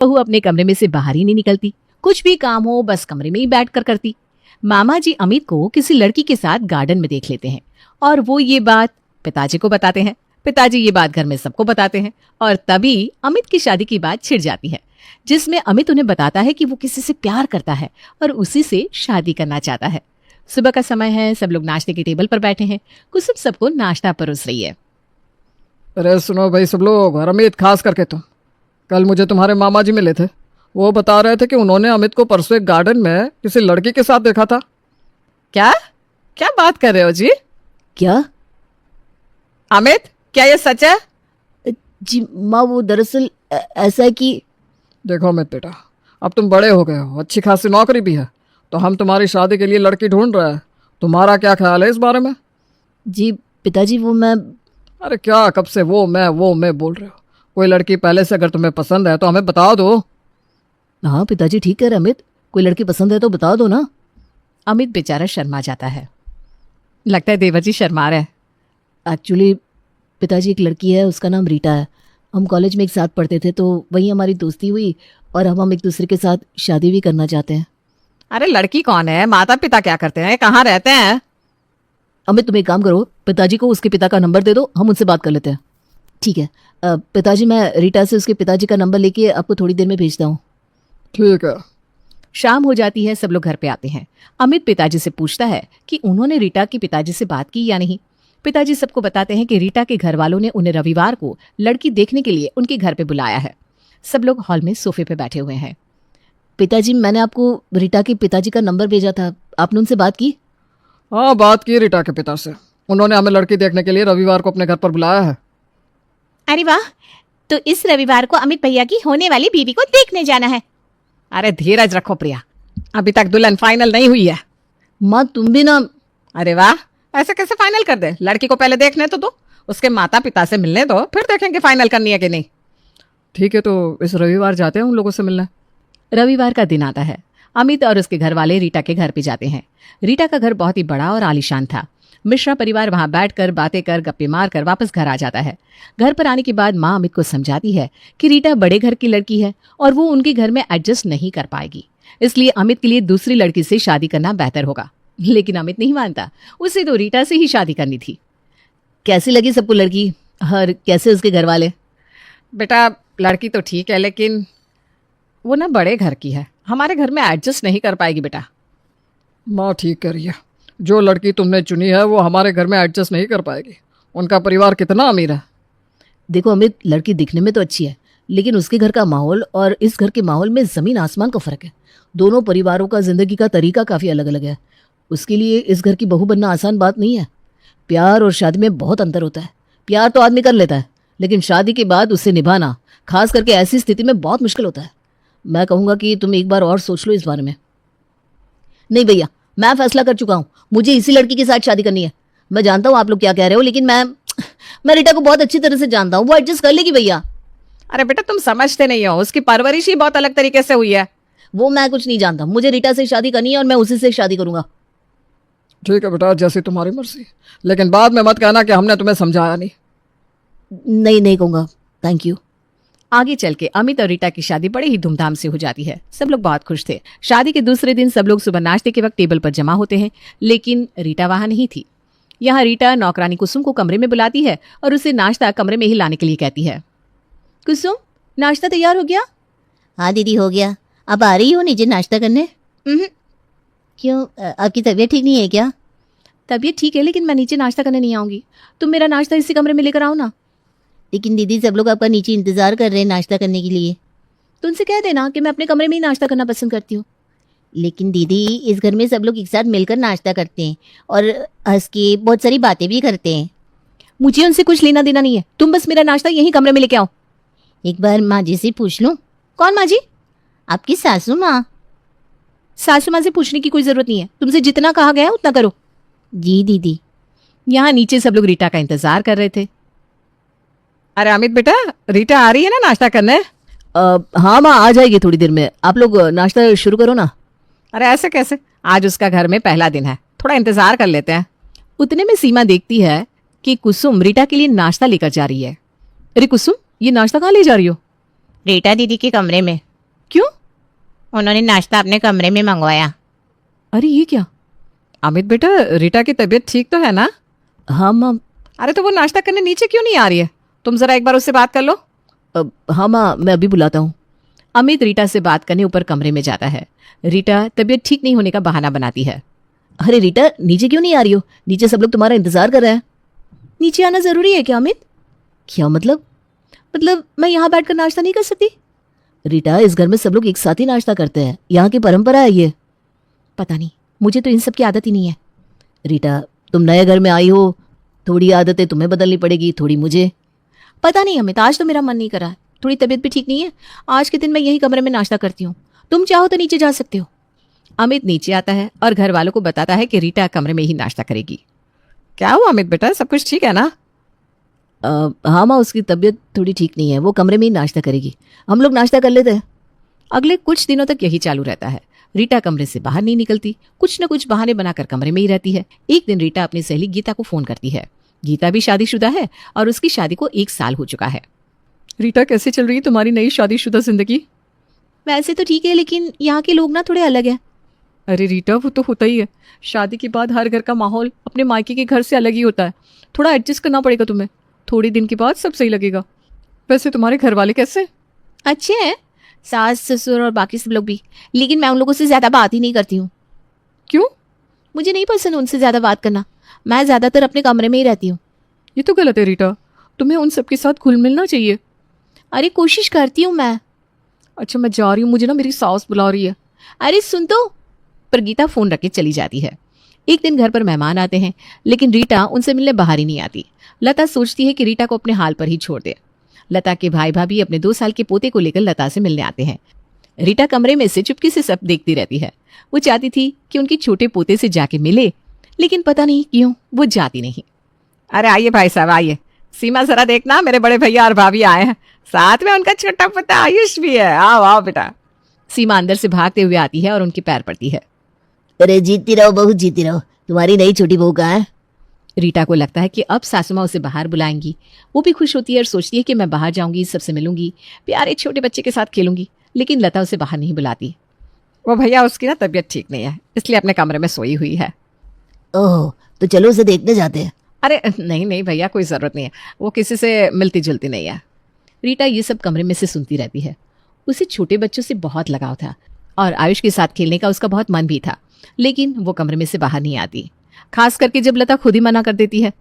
बहू अपने कमरे में से बाहर ही नहीं निकलती। कुछ भी काम हो बस कमरे में ही बैठ कर करती। मामा जी अमित को किसी लड़की के साथ गार्डन में देख लेते हैं और वो ये बात पिताजी को बताते हैं। पिताजी ये बात घर में सबको बताते हैं और तभी अमित की शादी की बात छिड़ जाती है, जिसमें अमित उन्हें बताता है कि वो किसी से प्यार करता है और उसी से शादी करना चाहता है। सुबह का समय है, सब लोग नाश्ते की टेबल पर बैठे हैं। कुसुम सबको नाश्ता परोस रही है। अरे सुनो भाई सब लोग, और अमित खास करके तुम, कल मुझे तुम्हारे मामा जी मिले थे। वो बता रहे थे कि उन्होंने अमित को परसों एक गार्डन में किसी लड़की के साथ देखा था। क्या क्या बात कर रहे हो जी? क्या? अमित, क्या ये सच है? जी माँ, वो दरअसल ऐसा है कि देखो अमित बेटा, अब तुम बड़े हो गए हो, अच्छी खासी नौकरी भी है, तो हम तुम्हारी शादी के लिए लड़की ढूंढ रहे हैं। तुम्हारा क्या ख्याल है इस बारे में? जी पिताजी, वो मैं अरे क्या कब से वो मैं बोल रहे हो? कोई लड़की पहले से अगर तुम्हें पसंद है तो हमें बता दो। हाँ पिताजी ठीक कह रहे अमित, कोई लड़की पसंद है तो बता दो ना। अमित बेचारा शर्मा जाता है। लगता है देवर जी शर्मा रहे हैं। एक्चुअली पिताजी, एक लड़की है, उसका नाम रीटा है। हम कॉलेज में एक साथ पढ़ते थे, तो वहीं हमारी दोस्ती हुई और अब हम एक दूसरे के साथ शादी भी करना चाहते हैं। अरे लड़की कौन है? माता पिता क्या करते हैं? कहाँ रहते हैं? अमित तुम एक काम करो, पिताजी को उसके पिता का नंबर दे दो, हम उनसे बात कर लेते हैं। ठीक है पिताजी, मैं रीटा से उसके पिताजी का नंबर लेके आपको थोड़ी देर में भेजता हूँ। ठीक है। शाम हो जाती है, सब लोग घर पे आते हैं। अमित पिताजी से पूछता है कि उन्होंने रीटा के पिताजी से बात की या नहीं। पिताजी सबको बताते हैं कि रीटा के घर वालों ने उन्हें रविवार को लड़की देखने के लिए उनके घर पे बुलाया है। सब लोग हॉल में सोफे पे बैठे हुए हैं। पिताजी, मैंने आपको रीटा के पिताजी का नंबर भेजा था, आपने उनसे बात की? हाँ, बात की रीटा के पिता से। उन्होंने हमें लड़की देखने के लिए रविवार को अपने घर पर बुलाया है। अरे वाह, तो इस रविवार को अमित भैया की होने वाली बीवी को देखने जाना है। अरे धीरज रखो प्रिया, अभी तक दुल्हन फाइनल नहीं हुई है। माँ तुम भी ना। अरे वाह, ऐसे कैसे फाइनल कर दे? लड़की को पहले देखने तो दो, उसके माता पिता से मिलने दो, फिर देखेंगे फाइनल करनी है कि नहीं। ठीक है, तो इस रविवार जाते हैं उन लोगों से मिलने। रविवार का दिन आता है। अमित और उसके घर वाले रीटा के घर पे जाते हैं। रीटा का घर बहुत ही बड़ा और आलीशान था। मिश्रा परिवार वहां बैठकर बातें कर गप्पे मार कर वापस घर आ जाता है। घर पर आने के बाद माँ अमित को समझाती है कि रीटा बड़े घर की लड़की है और वो उनके घर में एडजस्ट नहीं कर पाएगी, इसलिए अमित के लिए दूसरी लड़की से शादी करना बेहतर होगा। लेकिन अमित नहीं मानता, उसे तो रीटा से ही शादी करनी थी। कैसी लगी सबको लड़की और कैसे उसके घर वाले? बेटा लड़की तो ठीक है, लेकिन वो ना बड़े घर की है, हमारे घर में एडजस्ट नहीं कर पाएगी बेटा। माँ ठीक कह रही है, जो लड़की तुमने चुनी है वो हमारे घर में एडजस्ट नहीं कर पाएगी। उनका परिवार कितना अमीर है। देखो अमित, लड़की दिखने में तो अच्छी है, लेकिन उसके घर का माहौल और इस घर के माहौल में जमीन आसमान का फर्क है। दोनों परिवारों का जिंदगी का तरीका काफी अलग अलग है। उसके लिए इस घर की बहू बनना आसान बात नहीं है। प्यार और शादी में बहुत अंतर होता है। प्यार तो आदमी कर लेता है, लेकिन शादी के बाद उसे निभाना, खास करके ऐसी स्थिति में बहुत मुश्किल होता है। मैं कहूँगा कि तुम एक बार और सोच लो इस बारे में। नहीं भैया, मैं फैसला कर चुका हूँ, मुझे इसी लड़की के साथ शादी करनी है। मैं जानता हूँ आप लोग क्या कह रहे हो, लेकिन मैं रीटा को बहुत अच्छी तरह से जानता हूँ, वो एडजस्ट कर लेगी भैया। अरे बेटा तुम समझते नहीं हो, उसकी परवरिश ही बहुत अलग तरीके से हुई है। वो मैं कुछ नहीं जानता, मुझे रीटा से शादी करनी है और मैं उसी से शादी करूंगा। ठीक है बेटा, जैसी तुम्हारी मर्जी, लेकिन बाद में मत कहना कि हमने तुम्हें समझाया नहीं। नहीं कहूँगा, थैंक यू। आगे चल के अमित और रीटा की शादी बड़े ही धूमधाम से हो जाती है। सब लोग बहुत खुश थे। शादी के दूसरे दिन सब लोग सुबह नाश्ते के वक्त टेबल पर जमा होते हैं, लेकिन रीटा वहां नहीं थी। यहाँ रीटा नौकरानी कुसुम को कमरे में बुलाती है और उसे नाश्ता कमरे में ही लाने के लिए कहती है। कुसुम, नाश्ता तैयार हो गया? हाँ दीदी हो गया। अब आ रही हो नीचे नाश्ता करने? क्यों, आपकी तबीयत ठीक नहीं है क्या? तबीयत ठीक है, लेकिन मैं नीचे नाश्ता करने नहीं आऊंगी। तुम मेरा नाश्ता इसी कमरे में लेकर आओ ना। लेकिन दीदी सब लोग आपका नीचे इंतजार कर रहे हैं नाश्ता करने के लिए। तो उनसे कह देना कि मैं अपने कमरे में ही नाश्ता करना पसंद करती हूँ। लेकिन दीदी इस घर में सब लोग एक साथ मिलकर नाश्ता करते हैं और हंस के बहुत सारी बातें भी करते हैं। मुझे उनसे कुछ लेना देना नहीं है, तुम बस मेरा नाश्ता यही कमरे में लेके आओ। एक बार माँ जी से पूछ लूँ? कौन माँ जी? आपकी सासू माँ। सासू माँ से पूछने की कोई जरूरत नहीं है, तुमसे जितना कहा गया उतना करो। जी दीदी। यहाँ नीचे सब लोग रीटा का इंतजार कर रहे थे। अरे अमित बेटा, रीटा आ रही है ना नाश्ता करने? हाँ माँ, आ जाएगी थोड़ी देर में। आप लोग नाश्ता शुरू करो ना। अरे ऐसे कैसे, आज उसका घर में पहला दिन है, थोड़ा इंतजार कर लेते हैं। उतने में सीमा देखती है कि कुसुम रीटा के लिए नाश्ता लेकर जा रही है। अरे कुसुम, ये नाश्ता कहाँ ले जा रही हो? रीटा दीदी के कमरे में। क्यों? उन्होंने नाश्ता अपने कमरे में मंगवाया। अरे ये क्या? अमित बेटा, रीटा की तबीयत ठीक तो है ना? हाँ माँ। अरे तो वो नाश्ता करने नीचे क्यों नहीं आ रही है? तुम जरा एक बार उससे बात कर लो। हाँ माँ, मैं अभी बुलाता हूँ। अमित रीटा से बात करने ऊपर कमरे में जाता है। रीटा तबीयत ठीक नहीं होने का बहाना बनाती है। अरे रीटा, नीचे क्यों नहीं आ रही हो? नीचे सब लोग तुम्हारा इंतजार कर रहे हैं। नीचे आना जरूरी है क्या अमित? क्या मतलब? मतलब मैं यहाँ बैठकर नाश्ता नहीं कर सकती? रीटा, इस घर में सब लोग एक साथ ही नाश्ता करते हैं, यहाँ की परंपरा है ये। पता नहीं, मुझे तो इन सब की आदत ही नहीं है। रीटा, तुम नए घर में आई हो, थोड़ी आदतें तुम्हें बदलनी पड़ेगी, थोड़ी मुझे। पता नहीं अमित, आज तो मेरा मन नहीं कर रहा है। थोड़ी तबीयत भी ठीक नहीं है। आज के दिन मैं यही कमरे में नाश्ता करती हूँ। तुम चाहो तो नीचे जा सकते हो। अमित नीचे आता है और घर वालों को बताता है कि रीटा कमरे में ही नाश्ता करेगी। क्या हुआ अमित बेटा, सब कुछ ठीक है ना? हाँ माँ, उसकी तबीयत थोड़ी ठीक नहीं है, वो कमरे में ही नाश्ता करेगी। हम लोग नाश्ता कर लेते हैं। अगले कुछ दिनों तक यही चालू रहता है। रीटा कमरे से बाहर नहीं निकलती, कुछ न कुछ बहाने बनाकर कमरे में ही रहती है। एक दिन रीटा अपनी सहेली गीता को फोन करती है। गीता भी शादीशुदा है और उसकी शादी को 1 साल हो चुका है। रीटा, कैसी चल रही है तुम्हारी नई शादीशुदा जिंदगी? वैसे तो ठीक है, लेकिन यहाँ के लोग ना थोड़े अलग हैं। अरे रीटा, वो तो होता ही है। शादी के बाद हर घर का माहौल अपने मायके के घर से अलग ही होता है। थोड़ा एडजस्ट करना पड़ेगा तुम्हें। थोड़ी दिन के बाद सब सही लगेगा। वैसे तुम्हारे घर वाले कैसे? अच्छे हैं, सास ससुर और बाकी सब लोग भी। लेकिन मैं उन लोगों से ज्यादा बात ही नहीं करती हूँ। क्यों? मुझे नहीं पसंद उनसे ज्यादा बात करना। मैं ज्यादातर अपने कमरे में ही रहती हूँ। ये तो गलत है रीटा, तुम्हें उन सबके साथ घुल मिलना चाहिए। अरे कोशिश करती हूँ मैं। अच्छा, मैं जा रही हूँ, मुझे ना मेरी सास बुला रही है। अरे सुन तो। पर गीता फोन रख के चली जाती है। एक दिन घर पर मेहमान आते हैं, लेकिन रीटा उनसे मिलने बाहर ही नहीं आती। लता सोचती है कि रीटा को अपने हाल पर ही छोड़ दे। लता के भाई भाभी अपने 2 साल के पोते को लेकर लता से मिलने आते हैं। रीटा कमरे में से चुपके से सब देखती रहती है। वो चाहती थी कि उनके छोटे पोते से जाके मिले, लेकिन पता नहीं क्यों वो जाती नहीं। अरे आइए भाई साहब, आइए। सीमा, जरा देखना, मेरे बड़े भैया और भाभी आए हैं, साथ में उनका छोटा पोता आयुष भी है। आओ आओ बेटा। सीमा अंदर से भागते हुए आती है और उनके पैर पड़ती है। अरे जीती रहो बहू, जीती रहो। तुम्हारी नई छोटी बहू कहाँ है? रीटा को लगता है कि अब सासू माँ उसे बाहर बुलाएंगी। वो भी खुश होती है और सोचती है कि मैं बाहर जाऊंगी, सबसे मिलूंगी, प्यारे छोटे बच्चे के साथ खेलूंगी। लेकिन लता उसे बाहर नहीं बुलाती। वो भैया, उसकी ना तबीयत ठीक नहीं है, इसलिए अपने कमरे में सोई हुई है। ओह, तो चलो उसे देखने जाते हैं। अरे नहीं नहीं भैया, कोई ज़रूरत नहीं है, वो किसी से मिलती जुलती नहीं है। रीटा ये सब कमरे में से सुनती रहती है। उसे छोटे बच्चों से बहुत लगाव था और आयुष के साथ खेलने का उसका बहुत मन भी था, लेकिन वो कमरे में से बाहर नहीं आती, खास करके जब लता खुद ही मना कर देती है।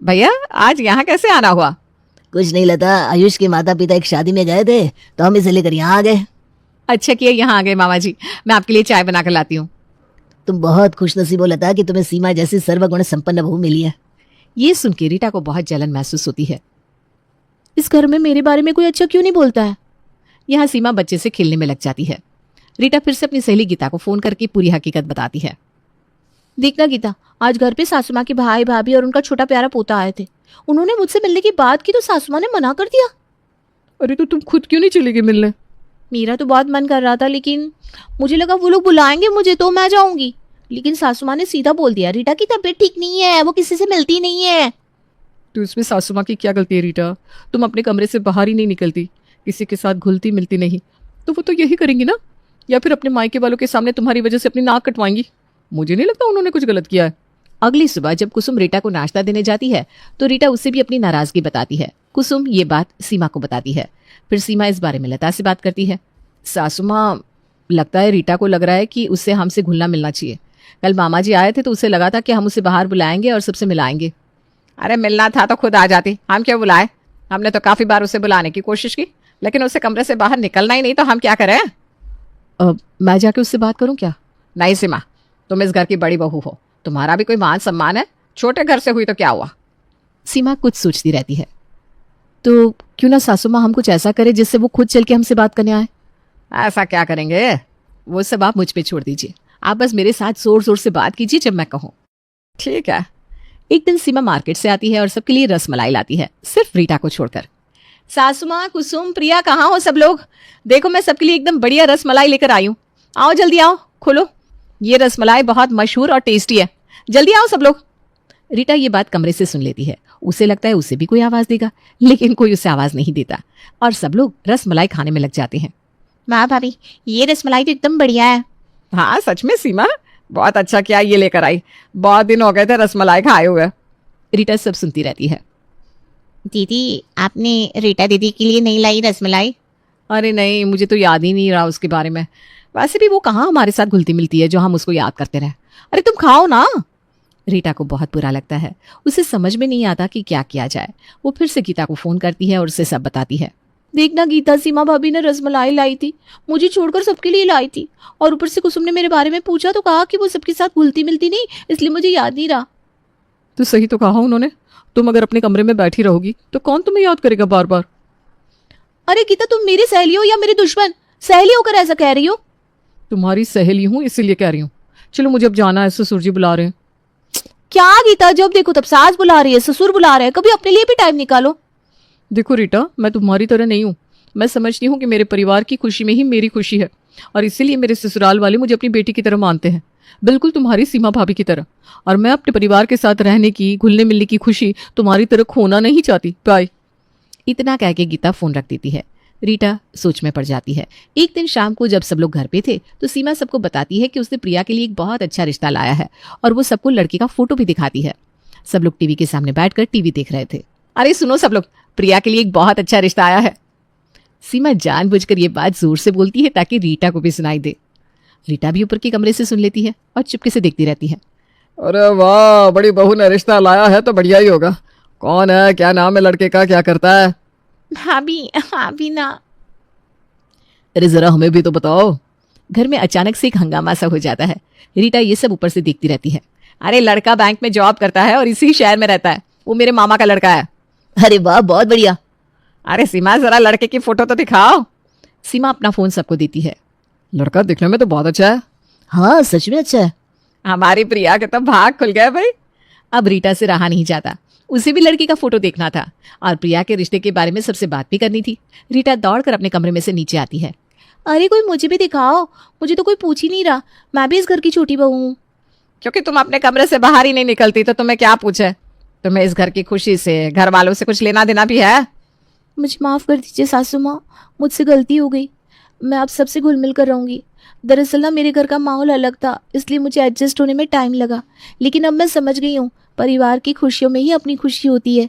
भैया, आज यहाँ कैसे आना हुआ? कुछ नहीं लता, आयुष के माता पिता एक शादी में गए थे तो हम इसे लेकर यहाँ आ गए। अच्छा किया यहाँ आ गए मामा जी, मैं आपके लिए चाय बना कर लाती हूँ। तुम बहुत खुशनसीब हो लता कि तुम्हें सीमा जैसी सर्वगुण संपन्न बहू मिली है। ये सुन के रीटा को बहुत जलन महसूस होती है। इस घर में मेरे बारे में कोई अच्छा क्यों नहीं बोलता है? यहाँ सीमा बच्चे से खेलने में लग जाती है। रीटा फिर से अपनी सहेली गीता को फोन करके पूरी हकीकत बताती है। देखना गीता, आज घर पे सासू माँ के भाई भाभी और उनका छोटा प्यारा पोता आए थे। उन्होंने मुझसे मिलने की बात की तो सासू माँ ने मना कर दिया। अरे तो तुम खुद क्यों नहीं चली गई मिलने? मेरा तो बहुत मन कर रहा था, लेकिन मुझे लगा वो लोग बुलाएंगे मुझे तो मैं जाऊंगी। लेकिन सासू माँ ने सीधा बोल दिया, रीटा की तबीयत ठीक नहीं है, वो किसी से मिलती नहीं है। तो इसमें सासू माँ की क्या गलती है रीटा? तुम अपने कमरे से बाहर ही नहीं निकलती, किसी के साथ घुलती मिलती नहीं, तो वो तो यही करेंगी ना, या फिर अपने मायके वालों के सामने तुम्हारी वजह से अपनी नाक कटवाएंगी। मुझे नहीं लगता उन्होंने कुछ गलत किया है। अगली सुबह जब कुसुम रीटा को नाश्ता देने जाती है तो रीटा उससे भी अपनी नाराजगी बताती है। कुसुम ये बात सीमा को बताती है। फिर सीमा इस बारे में लता से बात करती है। सासू माँ, लगता है रीटा को लग रहा है कि उससे हमसे घुलना मिलना चाहिए। कल मामा जी आए थे तो उसे लगा था कि हम उसे बाहर बुलाएंगे और सबसे मिलाएंगे। अरे मिलना था तो खुद आ जाती, हम क्यों बुलाए? हमने तो काफ़ी बार उसे बुलाने की कोशिश की, लेकिन उसे कमरे से बाहर निकलना ही नहीं, तो हम क्या करें? मैं जाके उससे बात करूं क्या? नहीं सीमा, तुम इस घर की बड़ी बहू हो, तुम्हारा भी कोई मान सम्मान है। छोटे घर से हुई तो क्या हुआ? सीमा कुछ सोचती रहती है। तो क्यों ना सासू माँ हम कुछ ऐसा करे जिससे वो खुद चल के हमसे बात करने आए। ऐसा क्या करेंगे? वो सब आप मुझ पे छोड़ दीजिए, आप बस मेरे साथ जोर जोर से बात कीजिए जब मैं कहूँ। ठीक है। एक दिन सीमा मार्केट से आती है और सबके लिए रसमलाई लाती है, सिर्फ रीटा को छोड़कर। सासू माँ, कुसुम, प्रिया, कहाँ हो सब लोग? देखो मैं सबके लिए एकदम बढ़िया रसमलाई लेकर आई हूँ। आओ जल्दी आओ, खोलो। ये रसमलाई बहुत मशहूर और टेस्टी है, जल्दी आओ सब लोग। रीटा ये बात कमरे से सुन लेती है। उसे लगता है उसे भी कोई आवाज देगा, लेकिन कोई उसे आवाज नहीं देता और सब लोग रसमलाई खाने में लग जाते हैं। माँ भाभी, ये रसमलाई तो एकदम बढ़िया है। हाँ सच में सीमा, बहुत अच्छा किया ये लेकर आई। बहुत दिन हो गए थे रसमलाई खाए हुए। रीटा सब सुनती रहती है। दीदी, आपने रीटा दीदी के लिए नहीं लाई रसमलाई? अरे नहीं, मुझे तो याद ही नहीं रहा उसके बारे में। वैसे भी वो कहाँ हमारे साथ घुलती मिलती है जो हम उसको याद करते रहे। अरे तुम खाओ ना। रीटा को बहुत बुरा लगता है। उसे समझ में नहीं आता कि क्या किया जाए। वो फिर से गीता को फोन करती है और उसे सब बताती है। देखना गीता, सीमा भाभी ने रसमलाई लाई थी, मुझे छोड़कर सबके लिए लाई थी। और ऊपर से कुसुम ने मेरे बारे में पूछा तो कहा कि वो सबके साथ घुलती मिलती नहीं, इसलिए मुझे याद नहीं रहा। तो सही तो कहा उन्होंने। तुम अगर अपने कमरे में बैठी रहोगी तो कौन तुम्हें याद करेगा बार बार। अरे गीता, तुम मेरी सहेली हो या मेरे दुश्मन? सहेली होकर ऐसा कह रही हो? तुम्हारी सहेली हूँ इसीलिए कह रही हूँ। चलो मुझे अब जाना है, ससुर जी बुला रहे हैं। क्या गीता, जब देखो तब सास बुला रही है, ससुर बुला रहे हैं, कभी अपने लिए भी टाइम निकालो। देखो रीटा, मैं तुम्हारी तरह नहीं हूँ। मैं समझती हूँ कि मेरे परिवार की खुशी में ही मेरी खुशी है, और इसीलिए मेरे ससुराल वाले मुझे अपनी बेटी की तरह मानते हैं, बिल्कुल तुम्हारी सीमा भाभी की तरह। और मैं अपने परिवार के साथ रहने की, घुलने मिलने की खुशी तुम्हारी तरह खोना नहीं चाहती। बाय। इतना कह के गीता फोन रख देती है। रीटा सोच में पड़ जाती है। एक दिन शाम को जब सब लोग घर पे थे तो सीमा सबको बताती है कि उसने प्रिया के लिए एक बहुत अच्छा रिश्ता लाया है, और वो सबको लड़के का फोटो भी दिखाती है। सब लोग टीवी के सामने बैठकर टीवी देख रहे थे। अरे सुनो सब लोग, प्रिया के लिए एक बहुत अच्छा रिश्ता आया है। सीमा जानबूझकर ये बात जोर से बोलती है ताकि रीटा को भी सुनाई दे। रीटा भी ऊपर के कमरे से सुन लेती है और चुपके से देखती रहती है। अरे वाह, बड़ी बहू ने रिश्ता लाया है तो बढ़िया ही होगा। कौन है, क्या नाम है लड़के का, क्या करता है? भाभी ना। अरे जरा हमें भी तो बताओ। घर में अचानक से एक हंगामा सा हो जाता है। रीटा ये सब ऊपर से देखती रहती है। अरे लड़का बैंक में जॉब करता है और इसी शहर में रहता है। वो मेरे मामा का लड़का है। अरे वाह, बहुत बढ़िया। अरे सीमा, जरा लड़के की फोटो तो दिखाओ। सीमा अपना फोन सबको देती है। लड़का दिखने में तो बहुत अच्छा है। हाँ सच में अच्छा है। हमारी प्रिया के तो भाग खुल गए भाई। अब रीटा से रहा नहीं जाता। उसे भी लड़की का फोटो देखना था और प्रिया के रिश्ते के बारे में सबसे बात भी करनी थी। रीटा दौड़कर अपने कमरे में से नीचे आती है। अरे कोई मुझे भी दिखाओ, मुझे तो कोई पूछ ही नहीं रहा। मैं भी इस घर की छोटी बहू हूँ। क्योंकि तुम अपने कमरे से बाहर ही नहीं निकलती तो तुम्हें क्या पूछे। तुम्हें इस घर की खुशी से, घर वालों से कुछ लेना देना भी है। मुझे माफ़ कर दीजिए सासू माँ, मुझसे गलती हो गई। मैं आप सबसे घुल मिल कर रहूँगी। दरअसल ना मेरे घर का माहौल अलग था, इसलिए मुझे एडजस्ट होने में टाइम लगा। लेकिन अब मैं समझ गई हूँ, परिवार की खुशियों में ही अपनी खुशी होती है।